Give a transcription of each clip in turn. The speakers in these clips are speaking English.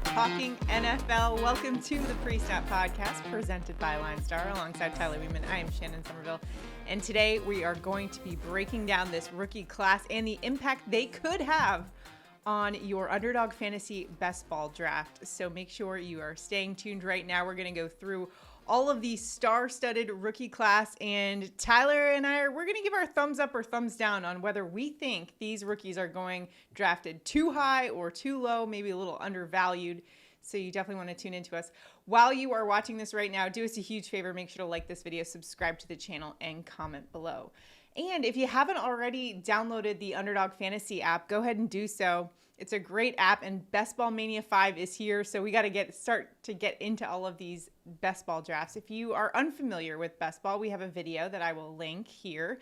talking NFL. Welcome to the PreSnap Podcast presented by LineStar alongside Tyler Wiemann. I am Shannon Sommerville, and today we are going to be breaking down this rookie class and the impact they could have on your Underdog Fantasy Best Ball draft. So make sure you are staying tuned right now. We're going to go through all of the star-studded rookie class, and Tyler and we're going to give our thumbs up or thumbs down on whether we think these rookies are going drafted too high or too low, maybe a little undervalued. So you definitely want to tune into us. While you are watching this right now, do us a huge favor. Make sure to like this video, subscribe to the channel, and comment below. And if you haven't already downloaded the Underdog Fantasy app, go ahead and do so. It's a great app, and Ball Mania V is here, so we got to start to get into all of these best ball drafts. If you are unfamiliar with best ball, we have a video that I will link here,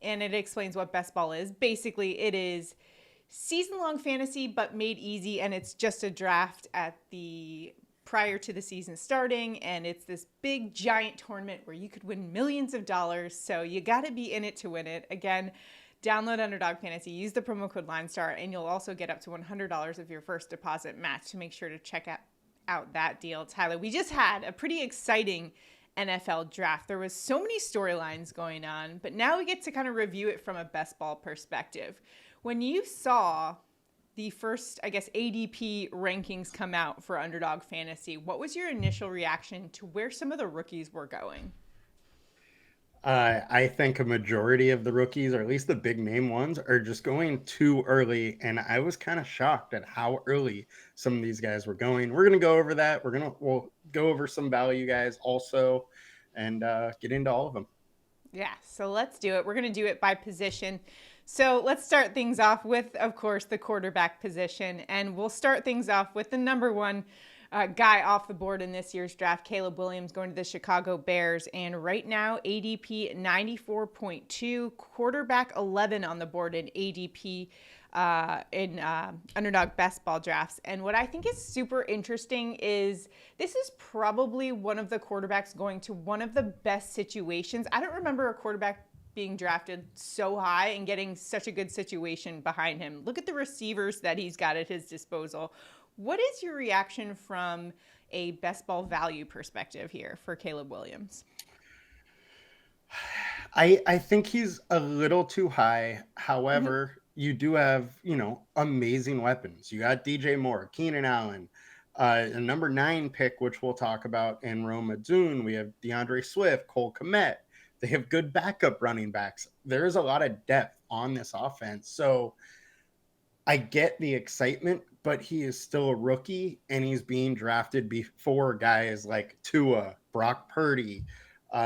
and it explains what best ball is. Basically, it is season-long fantasy, but made easy, and it's just a draft prior to the season starting, and it's this big giant tournament where you could win millions of dollars, so you got to be in it to win it. Again, download Underdog Fantasy, use the promo code LineStar, and you'll also get up to $100 of your first deposit match. So make sure to check out that deal. Tyler, we just had a pretty exciting NFL draft. There was so many storylines going on, but now we get to kind of review it from a best ball perspective. When you saw the first, ADP rankings come out for Underdog Fantasy, what was your initial reaction to where some of the rookies were going? I think a majority of the rookies, or at least the big name ones, are just going too early. And I was kind of shocked at how early some of these guys were going. We're going to go over that. We'll go over some value guys also and get into all of them. Yeah, so let's do it. We're going to do it by position. So let's start things off with, of course, the quarterback position. And we'll start things off with the number one guy off the board in this year's draft, Caleb Williams, going to the Chicago Bears. And right now, ADP 94.2, quarterback 11 on the board in ADP in Underdog Best Ball drafts. And what I think is super interesting is this is probably one of the quarterbacks going to one of the best situations. I don't remember a quarterback being drafted so high and getting such a good situation behind him. Look at the receivers that he's got at his disposal. What is your reaction from a best ball value perspective here for Caleb Williams? I think he's a little too high. However, you do have, amazing weapons. You got DJ Moore, Keenan Allen, a number 9 pick, which we'll talk about in Odzune. We have DeAndre Swift, Cole Kmet. They have good backup running backs. There is a lot of depth on this offense. So I get the excitement, but he is still a rookie, and he's being drafted before guys like Tua, Brock Purdy.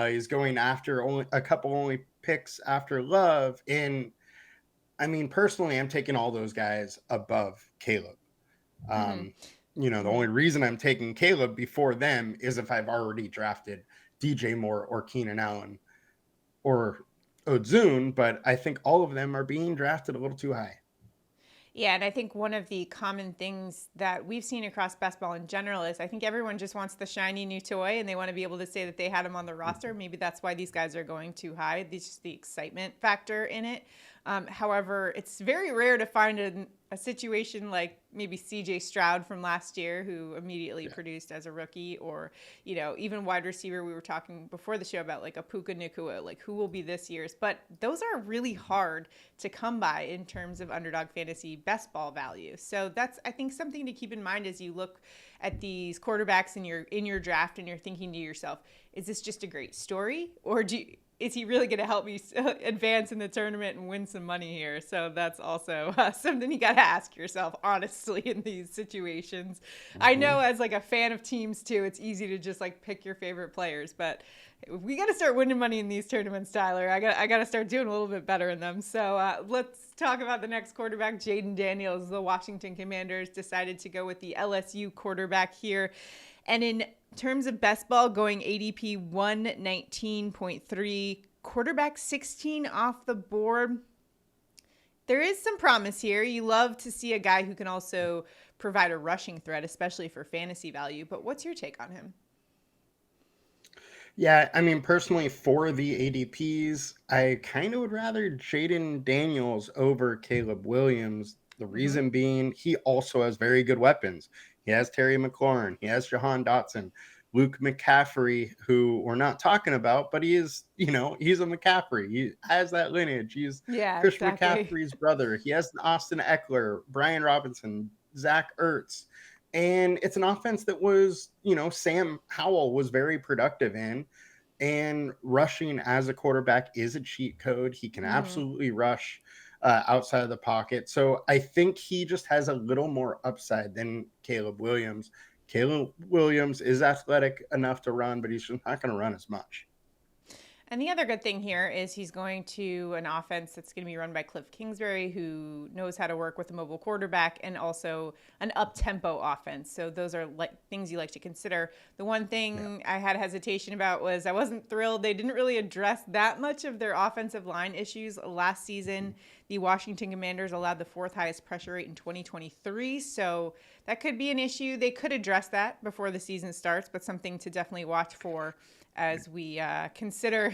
He's going after only a couple picks after Love. And I mean, personally, I'm taking all those guys above Caleb. The only reason I'm taking Caleb before them is if I've already drafted DJ Moore or Keenan Allen or Odzune, but I think all of them are being drafted a little too high. Yeah, and I think one of the common things that we've seen across best ball in general is I think everyone just wants the shiny new toy, and they want to be able to say that they had him on the roster. Maybe that's why these guys are going too high. It's just the excitement factor in it. However, it's very rare to find a situation like maybe CJ Stroud from last year, who immediately produced as a rookie, or, even wide receiver. We were talking before the show about like a Puka Nacua, like who will be this year's. But those are really hard to come by in terms of Underdog Fantasy Best Ball value. So that's, I think, something to keep in mind as you look at these quarterbacks in your draft and you're thinking to yourself, is this just a great story, or is he really going to help me advance in the tournament and win some money here? So that's also something you got to ask yourself, honestly, in these situations. I know as like a fan of teams too, it's easy to just like pick your favorite players, but we got to start winning money in these tournaments, Tyler. I got to start doing a little bit better in them. So let's talk about the next quarterback, Jayden Daniels. The Washington Commanders decided to go with the LSU quarterback here. And in terms of best ball, going ADP 119.3, quarterback 16 off the board. There is some promise here. You love to see a guy who can also provide a rushing threat, especially for fantasy value. But what's your take on him? Yeah, I mean, personally, for the ADPs, I kind of would rather Jayden Daniels over Caleb Williams. The reason being, he also has very good weapons. He has Terry McLaurin. He has Jahan Dotson. Luke McCaffrey, who we're not talking about, but he is, he's a McCaffrey. He has that lineage. He's Yeah, Christian exactly. McCaffrey's brother. He has Austin Eckler, Brian Robinson, Zach Ertz. And it's an offense that was, Sam Howell was very productive in. And rushing as a quarterback is a cheat code. He can absolutely rush outside of the pocket. So I think he just has a little more upside than Caleb Williams. Caleb Williams is athletic enough to run, but he's just not going to run as much. And the other good thing here is he's going to an offense that's going to be run by Cliff Kingsbury, who knows how to work with a mobile quarterback, and also an up-tempo offense. So those are things you like to consider. The one thing I had hesitation about was I wasn't thrilled. They didn't really address that much of their offensive line issues last season. The Washington Commanders allowed the 4th highest pressure rate in 2023. So that could be an issue. They could address that before the season starts, but something to definitely watch for as we consider,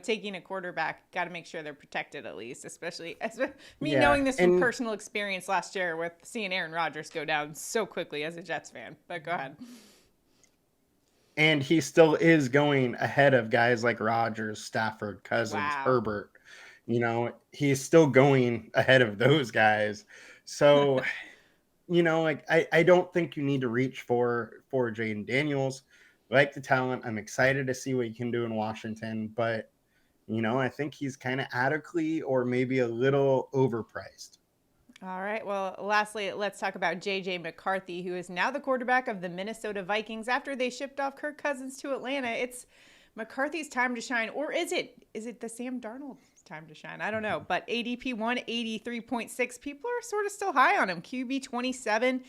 taking a quarterback. Got to make sure they're protected at least, especially as me knowing this from personal experience last year with seeing Aaron Rodgers go down so quickly as a Jets fan. But go ahead. And he still is going ahead of guys like Rodgers, Stafford, Cousins, Herbert. He's still going ahead of those guys. So, I don't think you need to reach for Jayden Daniels. Like the talent. I'm excited to see what he can do in Washington, but I think he's kind of adequately or maybe a little overpriced. All right. Well, lastly, let's talk about JJ McCarthy, who is now the quarterback of the Minnesota Vikings after they shipped off Kirk Cousins to Atlanta. It's McCarthy's time to shine, or is it the Sam Darnold time to shine? I don't know, but ADP 183.6. People are sort of still high on him. QB 27.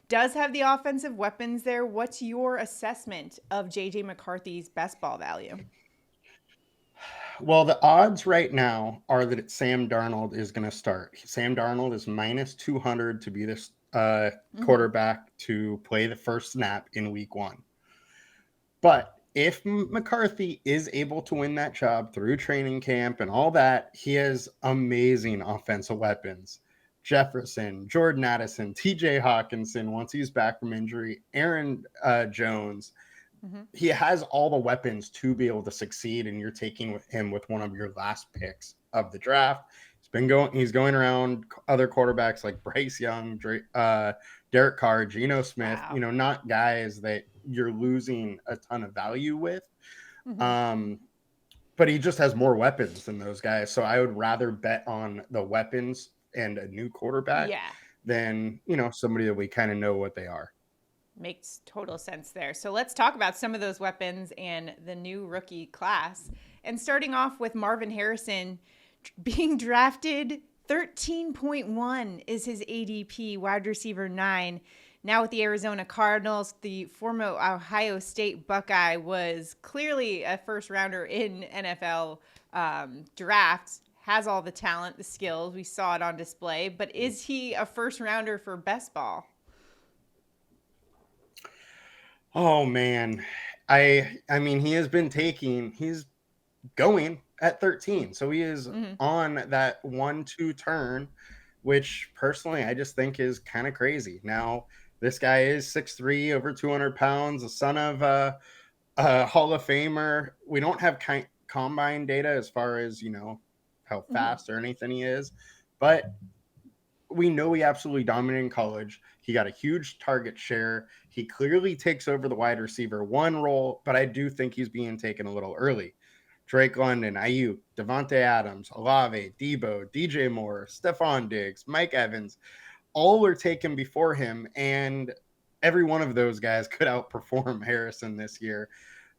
Does have the offensive weapons there. What's your assessment of JJ McCarthy's best ball value? Well, the odds right now are that Sam Darnold is going to start. Sam Darnold is minus 200 to be this quarterback to play the first snap in week 1. But if McCarthy is able to win that job through training camp and all that, he has amazing offensive weapons. Jefferson, Jordan Addison, TJ Hawkinson, once he's back from injury, Aaron Jones. He has all the weapons to be able to succeed, and you're taking him with one of your last picks of the draft. He's going around other quarterbacks like Bryce Young, Derek Carr, Geno Smith, not guys that you're losing a ton of value with. But he just has more weapons than those guys. So I would rather bet on the weapons and a new quarterback than, somebody that we kind of know what they are. Makes total sense there. So let's talk about some of those weapons and the new rookie class. And starting off with Marvin Harrison being drafted 13.1 is his ADP, wide receiver 9. Now with the Arizona Cardinals, the former Ohio State Buckeye was clearly a first rounder in NFL drafts. Has all the talent, the skills. We saw it on display. But is he a first rounder for best ball? Oh, man. I mean, he's going at 13. So he is on that 1-2 turn, which personally I just think is kind of crazy. Now, this guy is 6'3", over 200 pounds, the son of a Hall of Famer. We don't have combine data as far as, how fast or anything he is, but we know he absolutely dominated in college. He got a huge target share. He clearly takes over the wide receiver 1 role, but I do think he's being taken a little early. Drake London, Ayuk, Devontae Adams, Olave, Debo, DJ Moore, Stephon Diggs, Mike Evans, all were taken before him, and every one of those guys could outperform Harrison this year.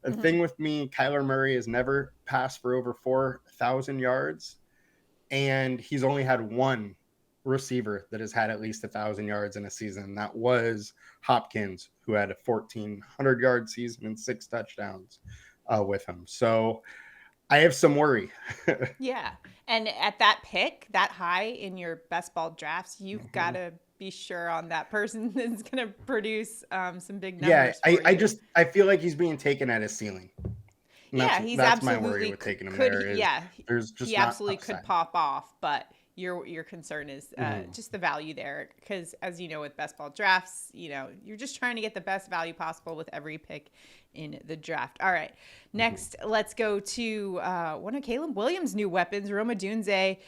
The thing with me, Kyler Murray has never passed for over 4,000 yards, and he's only had one receiver that has had at least 1,000 yards in a season. That was Hopkins, who had a 1,400-yard season and 6 touchdowns with him. So I have some worry. Yeah. And at that pick, that high in your best ball drafts, you've got to be sure on that person that's going to produce some big numbers. Yeah, I feel like he's being taken at his ceiling. He's that's absolutely my worry with taking him could, there. He absolutely could pop off, but your concern is Mhm. just the value there, because as you know, with best ball drafts, you're just trying to get the best value possible with every pick in the draft. All right, next let's go to one of Caleb Williams' new weapons, Rome Odunze,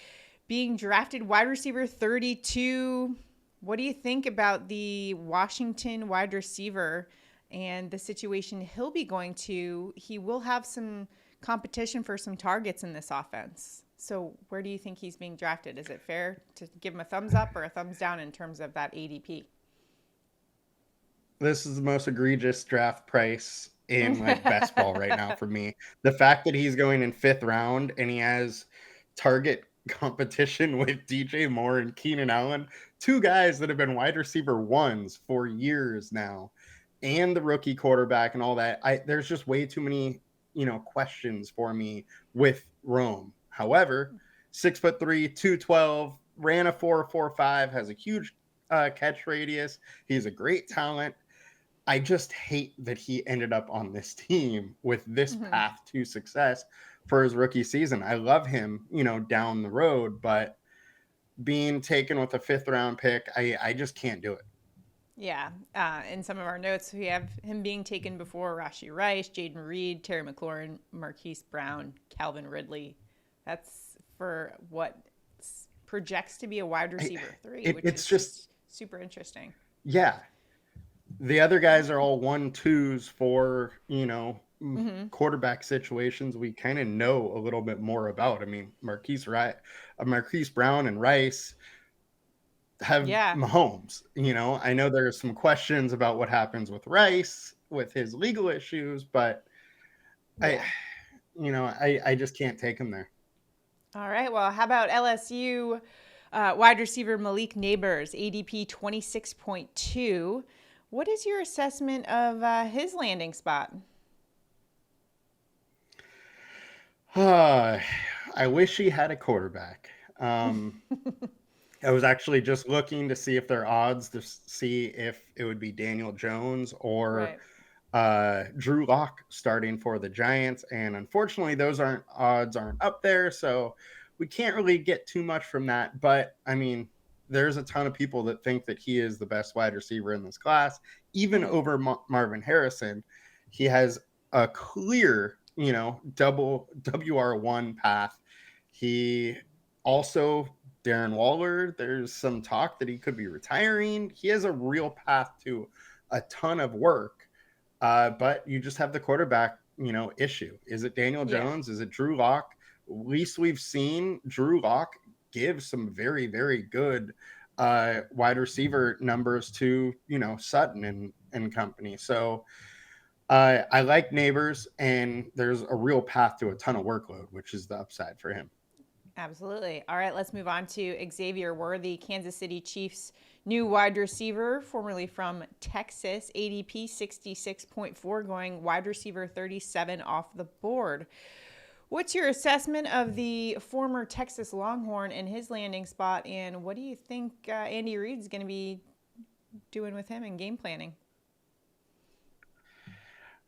being drafted wide receiver 32. What do you think about the Washington wide receiver and the situation he'll be going to? He will have some competition for some targets in this offense. So where do you think he's being drafted? Is it fair to give him a thumbs up or a thumbs down in terms of that ADP? This is the most egregious draft price in like best ball right now for me. The fact that he's going in 5th round and he has target competition with DJ Moore and Keenan Allen, 2 guys that have been wide receiver ones for years now, and the rookie quarterback and all that. There's just way too many, questions for me with Rome. However, 6'3", 212, ran a 4.45, has a huge catch radius. He's a great talent. I just hate that he ended up on this team with this path to success for his rookie season. I love him, down the road, but being taken with a 5th round pick, I just can't do it. Yeah. In some of our notes, we have him being taken before Rashee Rice, Jaden Reed, Terry McLaurin, Marquise Brown, Calvin Ridley. That's for what projects to be a wide receiver 3, which is just super interesting. Yeah. The other guys are all 1-2s for, quarterback situations we kind of know a little bit more about. I mean, Marquise Brown and Rice have Mahomes. I know there's some questions about what happens with Rice with his legal issues, but I just can't take him there. All right. Well, how about LSU wide receiver Malik Nabers, ADP 26.2. What is your assessment of his landing spot? I wish he had a quarterback. I was actually just looking to see if there are odds to see if it would be Daniel Jones or Drew Lock starting for the Giants. And unfortunately, those odds aren't up there. So we can't really get too much from that. But I mean, there's a ton of people that think that he is the best wide receiver in this class, even over Marvin Harrison. He has a clear, double WR1 path. He also, Darren Waller, there's some talk that he could be retiring. He has a real path to a ton of work, but you just have the quarterback, issue. Is it Daniel Jones? Is it Drew Lock? At least we've seen Drew Lock give some very, very good wide receiver numbers to, Sutton and company. So I like Nabers, and there's a real path to a ton of workload, which is the upside for him. Absolutely. All right, let's move on to Xavier Worthy, Kansas City Chiefs new wide receiver, formerly from Texas, ADP 66.4, going wide receiver 37 off the board. What's your assessment of the former Texas Longhorn and his landing spot, and what do you think Andy Reid's going to be doing with him in game planning?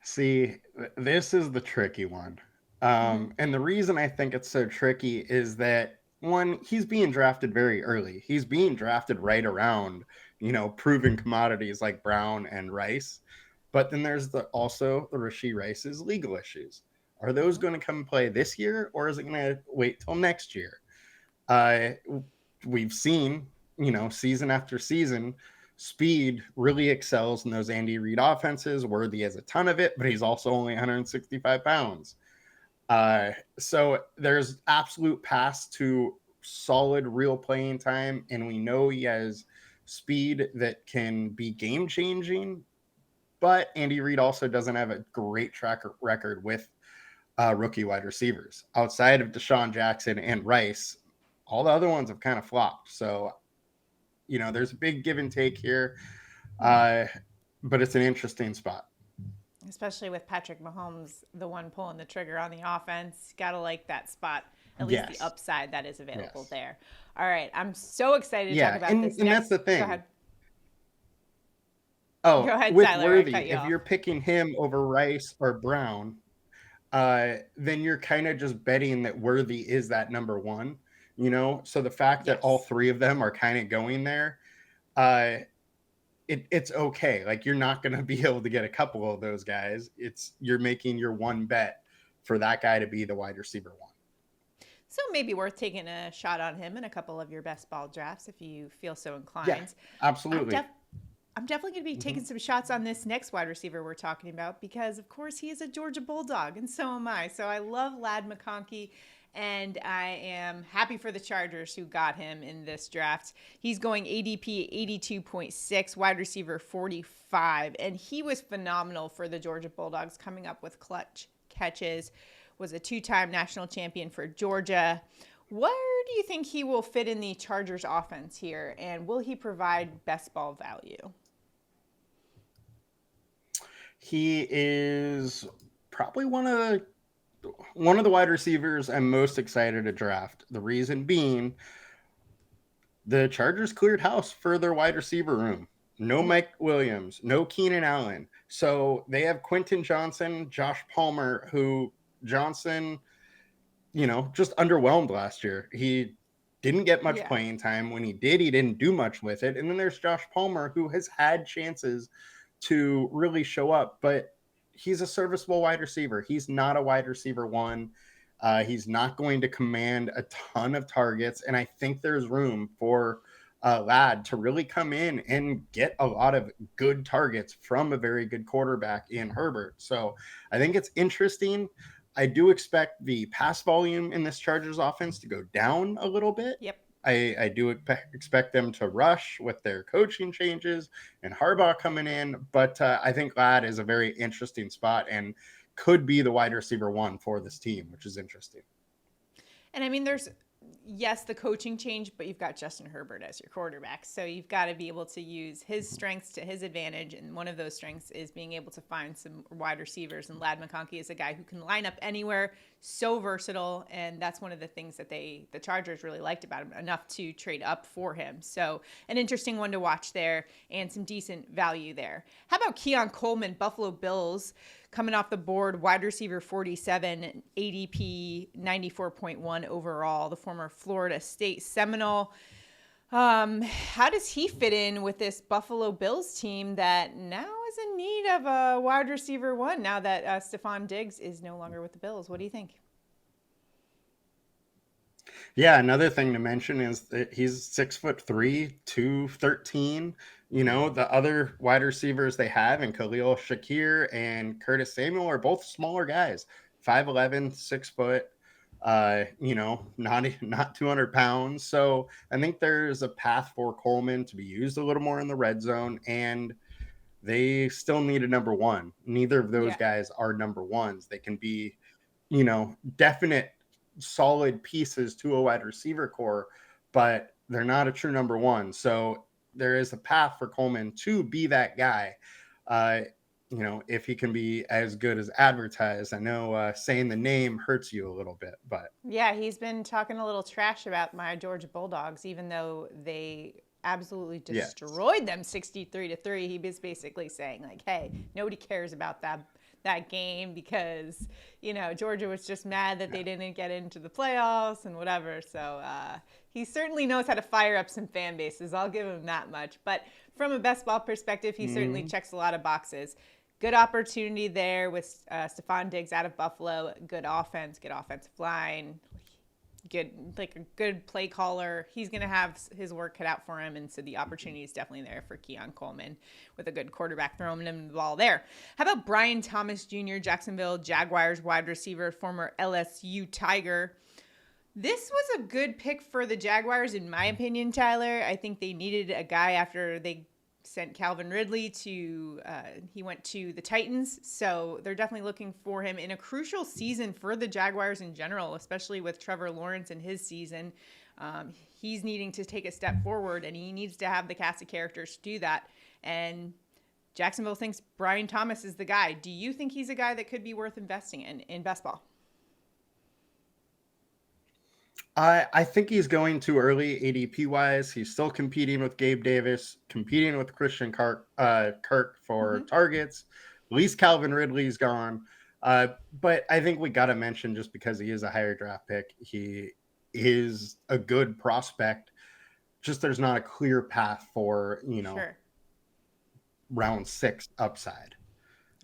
See, this is the tricky one. And the reason I think it's so tricky is that, one, he's being drafted very early. He's being drafted right around, proven commodities like Brown and Rice. But then there's also the Rashee Rice's legal issues. Are those going to come and play this year, or is it going to wait till next year? We've seen, season after season, speed really excels in those Andy Reid offenses. Worthy has a ton of it, but he's also only 165 pounds. So there's absolute paths to solid real playing time, and we know he has speed that can be game changing. But Andy Reid also doesn't have a great track record with rookie wide receivers. Outside of Deshaun Jackson and Rice, all the other ones have kind of flopped. So, there's a big give and take here, but it's an interesting spot. Especially with Patrick Mahomes, the one pulling the trigger on the offense. Got to like that spot, at least the upside that is available there. All right, I'm so excited to talk about this. And that's the thing. Go ahead. Oh, Go ahead, with Tyler, Worthy, if you're picking him over Rice or Brown, then you're kind of just betting that Worthy is that number one, So the fact that all Yes. three of them are kind of going there, uh, it's okay. Like, you're not going to be able to get a couple of those guys. You're making your one bet for that guy to be the wide receiver one. So maybe worth taking a shot on him in a couple of your best ball drafts if you feel so Yeah, inclined. I'm absolutely. def- I'm definitely going to be taking some shots on this next wide receiver we're talking about because, of course, he is a Georgia Bulldog, and so am I. So I love Lad McConkey, and I am happy for the Chargers who got him in this draft. He's going ADP 82.6, wide receiver 45, and he was phenomenal for the Georgia Bulldogs, coming up with clutch catches, was a two-time national champion for Georgia. Where do you think he will fit in the Chargers offense here, and will he provide best ball value? He is probably one of the wide receivers I'm most excited to draft. The reason being, the Chargers cleared house for their wide receiver room. No Mike Williams, no Keenan Allen. So they have Quentin Johnson, Josh Palmer, who Johnson, just underwhelmed last year. He didn't get much Yeah. playing time. When he did, he didn't do much with it. And then there's Josh Palmer, who has had chances to really show up, but he's a serviceable wide receiver. He's not a wide receiver one. He's not going to command a ton of targets. And I think there's room for Lad to really come in and get a lot of good targets from a very good quarterback in Herbert. So I think it's interesting. I do expect the pass volume in this Chargers offense to go down a little bit. Yep. I do expect them to rush with their coaching changes and Harbaugh coming in, but I think Lad is a very interesting spot and could be the wide receiver one for this team, which is interesting. And I mean, there's, yes, the coaching change, but you've got Justin Herbert as your quarterback. So you've got to be able to use his strengths to his advantage. And one of those strengths is being able to find some wide receivers. And Lad McConkey is a guy who can line up anywhere, so versatile. And that's one of the things that the Chargers really liked about him, enough to trade up for him. So an interesting one to watch there and some decent value there. How about Keon Coleman, Buffalo Bills? Coming off the board, wide receiver 47, ADP 94.1 overall, the former Florida State Seminole. How does he fit in with this Buffalo Bills team that now is in need of a wide receiver one now that Stephon Diggs is no longer with the Bills? What do you think? Yeah, another thing to mention is that he's 6'3", 213. The other wide receivers they have, and Khalil Shakir and Curtis Samuel, are both smaller guys, 5'11", 6 foot. Not 200 pounds. So I think there's a path for Coleman to be used a little more in the red zone, and they still need a number one. Neither of those guys are number ones. They can be, definite solid pieces to a wide receiver core, but they're not a true number one. So there is a path for Coleman to be that guy. If he can be as good as advertised. I know saying the name hurts you a little bit, but yeah, he's been talking a little trash about my Georgia Bulldogs, even though they absolutely destroyed them 63-3. He was basically saying, like, hey, nobody cares about that game because, Georgia was just mad that they didn't get into the playoffs and whatever. So he certainly knows how to fire up some fan bases. I'll give him that much. But from a best ball perspective, he certainly checks a lot of boxes. Good opportunity there with Stephon Diggs out of Buffalo. Good offense, good offensive line, a good play caller. He's going to have his work cut out for him, and so the opportunity is definitely there for Keon Coleman with a good quarterback throwing him the ball there. How about Brian Thomas Jr., Jacksonville Jaguars wide receiver, former LSU Tiger? This was a good pick for the Jaguars, in my opinion, Tyler. I think they needed a guy after they sent Calvin Ridley he went to the Titans. So they're definitely looking for him in a crucial season for the Jaguars in general, especially with Trevor Lawrence in his season. He's needing to take a step forward, and he needs to have the cast of characters to do that. And Jacksonville thinks Brian Thomas is the guy. Do you think he's a guy that could be worth investing in best ball? I think he's going too early ADP wise. He's still competing with Gabe Davis, competing with Christian Kirk for targets. At least Calvin Ridley's gone. But I think we got to mention, just because he is a higher draft pick, he is a good prospect. Just there's not a clear path for, Sure. round 6 upside.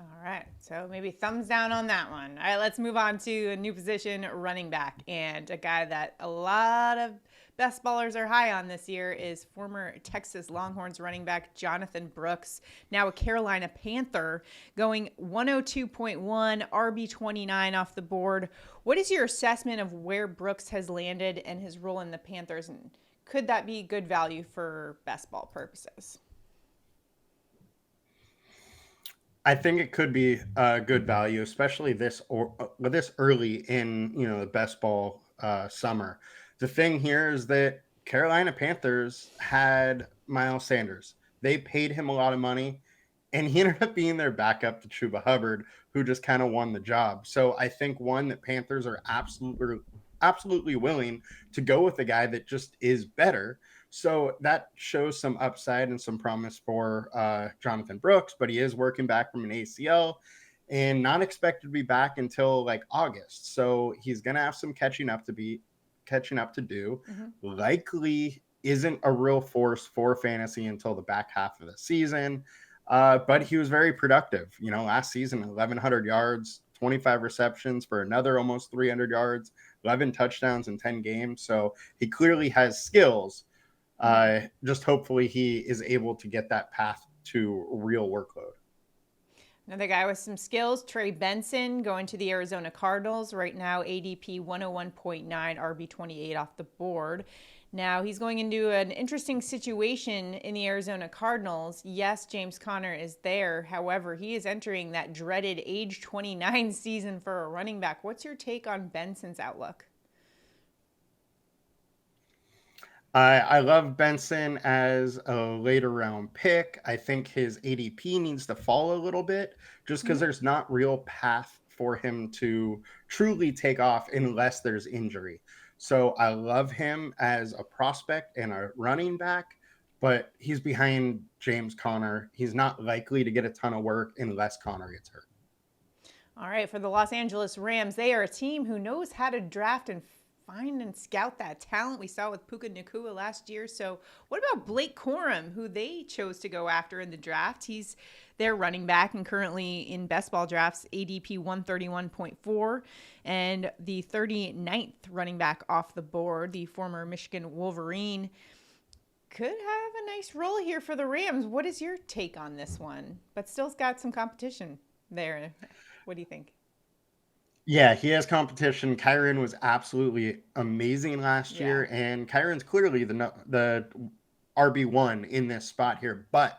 All right. So maybe thumbs down on that one. All right, let's move on to a new position, running back. And a guy that a lot of best ballers are high on this year is former Texas Longhorns running back Jonathon Brooks, now a Carolina Panther, going 102.1 RB29 off the board. What is your assessment of where Brooks has landed and his role in the Panthers? And could that be good value for best ball purposes? I think it could be a good value, especially this early in the best ball summer. The thing here is that Carolina Panthers had Miles Sanders. They paid him a lot of money, and he ended up being their backup to Chuba Hubbard, who just kind of won the job. So I think that Panthers are absolutely willing to go with a guy that just is better. So that shows some upside and some promise for Jonathon Brooks, but he is working back from an ACL and not expected to be back until like August. So he's going to have some catching up to do. Mm-hmm. Likely isn't a real force for fantasy until the back half of the season. But he was very productive. Last season, 1,100 yards, 25 receptions for another almost 300 yards, 11 touchdowns in 10 games. So he clearly has skills. Just hopefully he is able to get that path to real workload. Another guy with some skills, Trey Benson, going to the Arizona Cardinals. Right now, ADP 101.9, RB28 off the board. Now, he's going into an interesting situation in the Arizona Cardinals. Yes, James Conner is there. However, he is entering that dreaded age 29 season for a running back. What's your take on Benson's outlook? I love Benson as a later round pick. I think his ADP needs to fall a little bit just because there's not real path for him to truly take off unless there's injury. So I love him as a prospect and a running back, but he's behind James Conner. He's not likely to get a ton of work unless Conner gets hurt. All right, for the Los Angeles Rams, they are a team who knows how to draft and find and scout that talent. We saw with Puka Nacua last year. So what about Blake Corum, who they chose to go after in the draft? He's their running back and currently in best ball drafts, ADP 131.4 and the 39th running back off the board. The former Michigan Wolverine could have a nice role here for the Rams. What is your take on this one? But still's got some competition there. What do you think? Yeah, he has competition. Kyren was absolutely amazing last year, and Kyren's clearly the RB1 in this spot here. But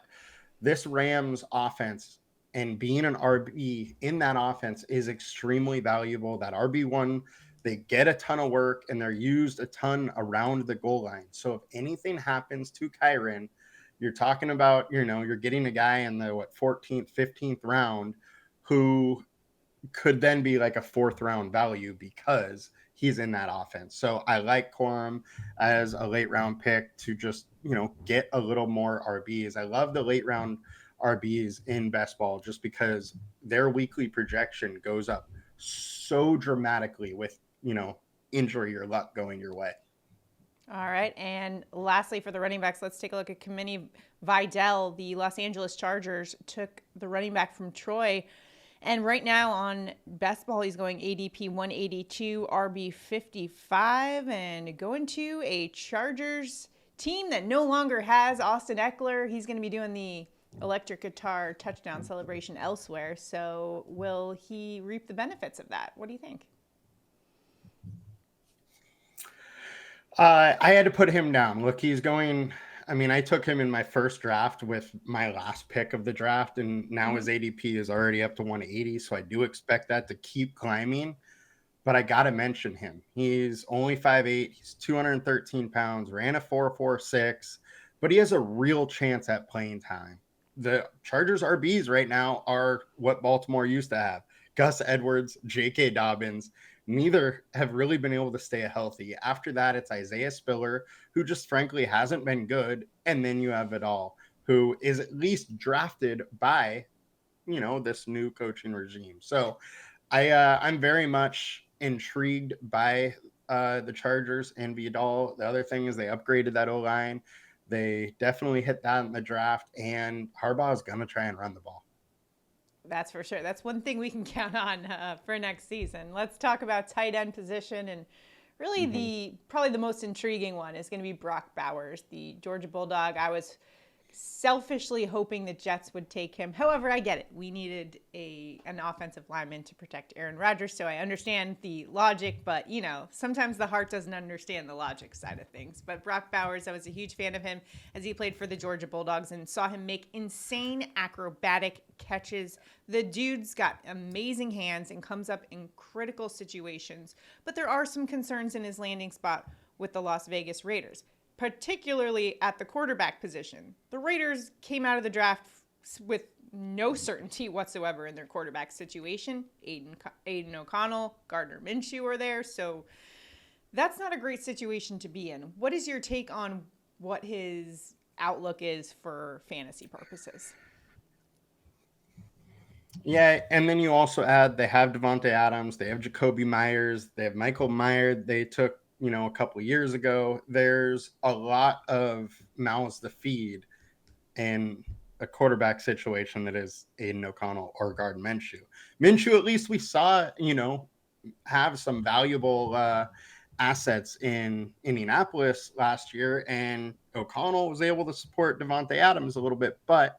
this Rams offense and being an RB in that offense is extremely valuable. That RB1, they get a ton of work, and they're used a ton around the goal line. So if anything happens to Kyren, you're talking about, you're getting a guy in the 14th, 15th round who could then be like a 4th round value because he's in that offense. So I like Corum as a late round pick to just, get a little more RBs. I love the late round RBs in best ball just because their weekly projection goes up so dramatically with, injury or luck going your way. All right. And lastly, for the running backs, let's take a look at Kimini Vidal. The Los Angeles Chargers took the running back from Troy. And right now on best ball, he's going ADP 182, RB 55, and going to a Chargers team that no longer has Austin Eckler. He's going to be doing the electric guitar touchdown celebration elsewhere. So will he reap the benefits of that? What do you think? I had to put him down. Look, he's going... I took him in my first draft with my last pick of the draft, and now his ADP is already up to 180, so I do expect that to keep climbing, but I got to mention him. He's only 5'8", he's 213 pounds, ran a 4.46, but he has a real chance at playing time. The Chargers RBs right now are what Baltimore used to have. Gus Edwards, J.K. Dobbins. Neither have really been able to stay healthy. After that, it's Isaiah Spiller, who just frankly hasn't been good. And then you have Vidal, who is at least drafted by, this new coaching regime. So I'm very much intrigued by the Chargers and Vidal. The other thing is they upgraded that O-line. They definitely hit that in the draft, and Harbaugh is going to try and run the ball. That's for sure. That's one thing we can count on for next season. Let's talk about tight end position, and really probably the most intriguing one is going to be Brock Bowers, the Georgia Bulldog. I was selfishly hoping the Jets would take him. However, I get it. We needed an offensive lineman to protect Aaron Rodgers, so I understand the logic, but, sometimes the heart doesn't understand the logic side of things. But Brock Bowers, I was a huge fan of him as he played for the Georgia Bulldogs and saw him make insane acrobatic catches. The dude's got amazing hands and comes up in critical situations, but there are some concerns in his landing spot with the Las Vegas Raiders, particularly at the quarterback position. The Raiders came out of the draft with no certainty whatsoever in their quarterback situation. Aiden O'Connell, Gardner Minshew are there, so that's not a great situation to be in. What is your take on what his outlook is for fantasy purposes? Yeah, and then you also add they have Devontae Adams, they have Jacoby Myers, they have Michael Mayer they took a couple of years ago. There's a lot of mouths to feed in a quarterback situation that is Aiden O'Connell or Gardner Minshew. Minshew, at least we saw, have some valuable assets in Indianapolis last year, and O'Connell was able to support Devontae Adams a little bit, but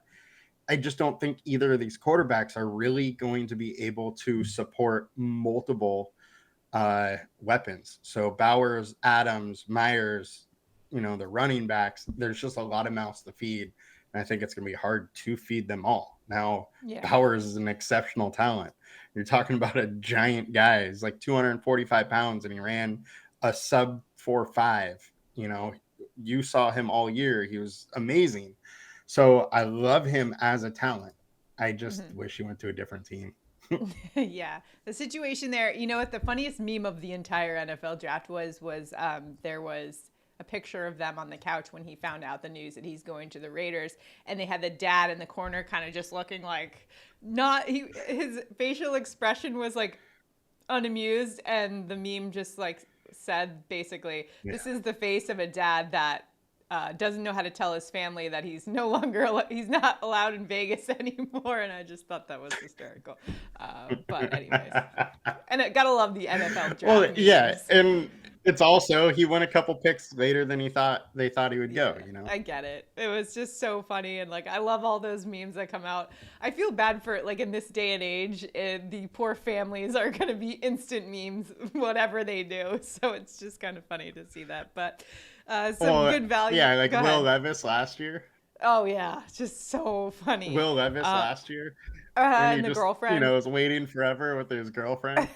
I just don't think either of these quarterbacks are really going to be able to support multiple weapons. So Bowers, Adams, Myers, the running backs, there's just a lot of mouths to feed. And I think it's going to be hard to feed them all. Now, Bowers is an exceptional talent. You're talking about a giant guy. He's like 245 pounds and he ran a sub 4.5. You saw him all year. He was amazing. So I love him as a talent. I just wish he went to a different team. Yeah, the situation there, what the funniest meme of the entire NFL draft was there was a picture of them on the couch when he found out the news that he's going to the Raiders, and they had the dad in the corner kind of just looking like his facial expression was like unamused, and the meme just like said basically, this is the face of a dad that doesn't know how to tell his family that he's he's not allowed in Vegas anymore. And I just thought that was hysterical. But anyways, and I gotta love the NFL draft. Well, yeah. And it's also, he went a couple picks later than they thought he would go, I get it. It was just so funny. And I love all those memes that come out. I feel bad for in this day and age, the poor families are going to be instant memes, whatever they do. So it's just kind of funny to see that, but good value. Yeah. Like Will Levis last year. Oh yeah. Just so funny. Will Levis last year. And the girlfriend. Was waiting forever with his girlfriend.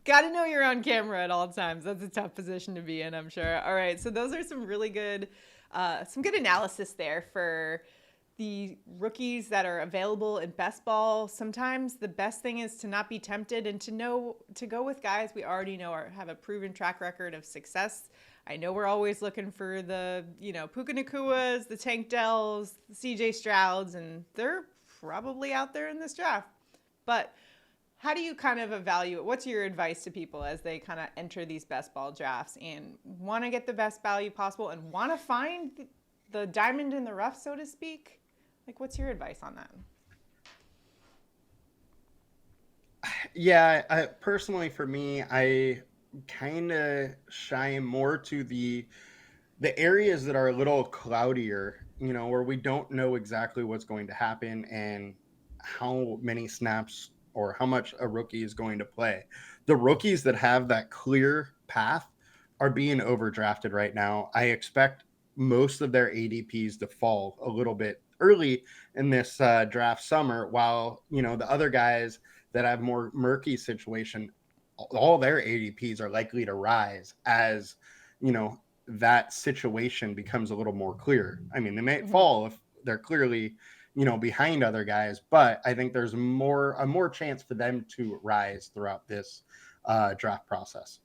Got to know you're on camera at all times. That's a tough position to be in, I'm sure. All right, so those are some really good, analysis there for the rookies that are available in best ball. Sometimes the best thing is to not be tempted and to go with guys we already know have a proven track record of success. I know we're always looking for the, Puka Nacuas, the Tank Dells, the CJ Strouds, and they're probably out there in this draft. But how do you kind of evaluate? What's your advice to people as they kind of enter these best ball drafts and want to get the best value possible and want to find the diamond in the rough, so to speak? What's your advice on that? Yeah, personally for me, I kind of shy more to the areas that are a little cloudier, where we don't know exactly what's going to happen and how many snaps or how much a rookie is going to play. The rookies that have that clear path are being overdrafted right now. I expect most of their ADPs to fall a little bit early in this draft summer, while, the other guys that have more murky situation, all their ADPs are likely to rise as, that situation becomes a little more clear. I mean, they may fall if they're clearly behind other guys, but I think there's a more chance for them to rise throughout this draft process.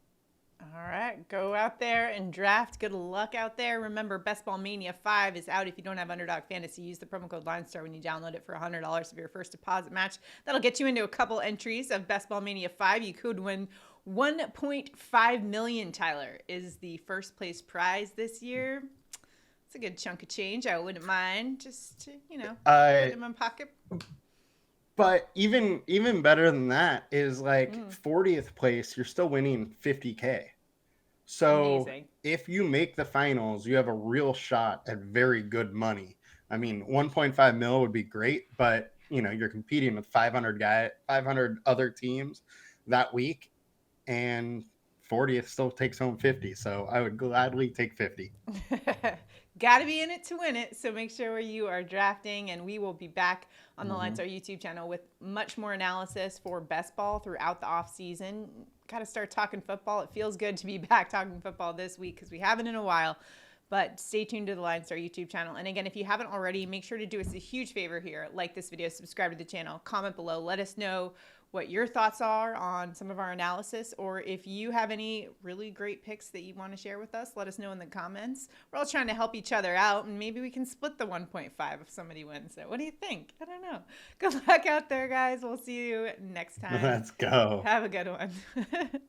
All right, go out there and draft. Good luck out there. Remember, Best Ball Mania 5 is out. If you don't have Underdog Fantasy, use the promo code LineStar when you download it for $100 of your first deposit match. That'll get you into a couple entries of Best Ball Mania 5. You could win $1.5 million, Tyler, is the first place prize this year. It's a good chunk of change. I wouldn't mind just to, put it in my pocket. But even better than that is like 40th place, you're still winning $50K. So amazing. If you make the finals, you have a real shot at very good money. I mean, 1.5 mil would be great, but you're competing with 500 other teams that week, and 40th still takes home 50. So I would gladly take 50. Got to be in it to win it. So make sure you are drafting, and we will be back on the LineStar YouTube channel with much more analysis for best ball throughout the off season. Got to start talking football. It feels good to be back talking football this week because we haven't in a while. But stay tuned to the LineStar YouTube channel. And again, if you haven't already, make sure to do us a huge favor here. Like this video, subscribe to the channel, comment below. Let us know what your thoughts are on some of our analysis, or if you have any really great picks that you want to share with us, let us know in the comments. We're all trying to help each other out, and maybe we can split the 1.5 if somebody wins it. What do you think? I don't know. Good luck out there, guys. We'll see you next time. Let's go. Have a good one.